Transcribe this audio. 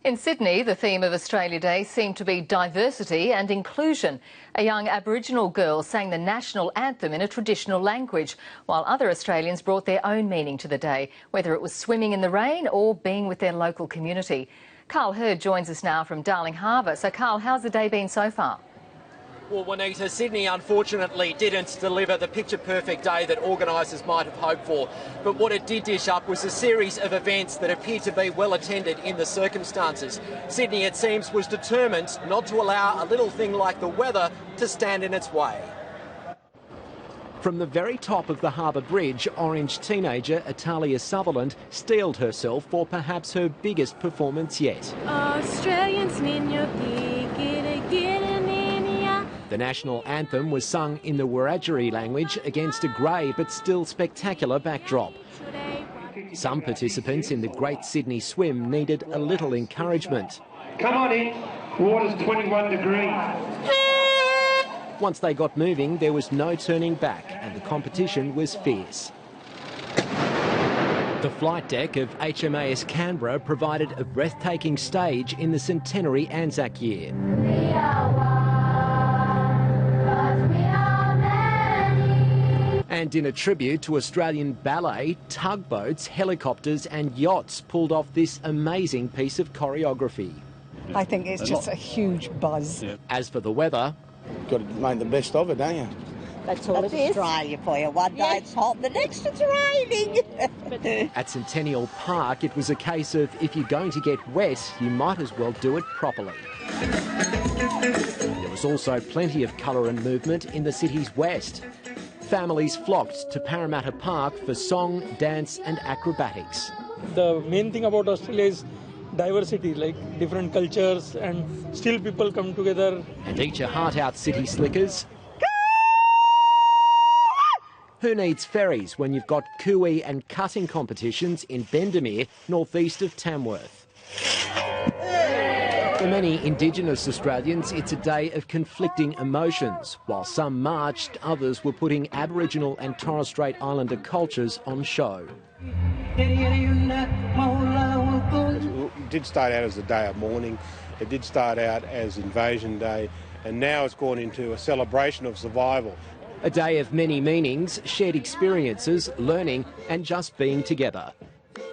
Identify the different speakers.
Speaker 1: In Sydney, the theme of Australia Day seemed to be diversity and inclusion. A young Aboriginal girl sang the national anthem in a traditional language, while other Australians brought their own meaning to the day, whether it was swimming in the rain or being with their local community. Carl Hurd joins us now from Darling Harbour. So, Carl, how's the day been so far?
Speaker 2: Well, Juanita, Sydney unfortunately didn't deliver the picture-perfect day that organisers might have hoped for. But what it did dish up was a series of events that appeared to be well attended in the circumstances. Sydney, it seems, was determined not to allow a little thing like the weather to stand in its way.
Speaker 3: From the very top of the Harbour Bridge, Orange teenager Atalia Sutherland steeled herself for perhaps her biggest performance yet.
Speaker 4: Australians in your
Speaker 3: The national anthem was sung in the Wiradjuri language against a grey but still spectacular backdrop. Some participants in the Great Sydney Swim needed a little encouragement.
Speaker 5: Come on in, water's 21 degrees.
Speaker 3: Once they got moving, there was no turning back and the competition was fierce. The flight deck of HMAS Canberra provided a breathtaking stage in the centenary Anzac year. And in a tribute to Australian ballet, tugboats, helicopters and yachts pulled off this amazing piece of choreography.
Speaker 6: I think it's just a huge buzz.
Speaker 3: Yeah. As for the weather...
Speaker 7: You've got to make the best of it, don't you?
Speaker 6: That's all it is.
Speaker 8: Australia for you. One day it's hot, the next it's raining.
Speaker 3: At Centennial Park, it was a case of if you're going to get wet, you might as well do it properly. There was also plenty of colour and movement in the city's west. Families flocked to Parramatta Park for song, dance and acrobatics.
Speaker 9: The main thing about Australia is diversity, like different cultures, and still people come together.
Speaker 3: And eat your heart out, city slickers. Who needs ferries when you've got cooey and cutting competitions in Bendemeer, northeast of Tamworth? For many Indigenous Australians, it's a day of conflicting emotions. While some marched, others were putting Aboriginal and Torres Strait Islander cultures on show.
Speaker 7: It did start out as a day of mourning, it did start out as Invasion Day, and now it's gone into a celebration of survival.
Speaker 3: A day of many meanings, shared experiences, learning and just being together.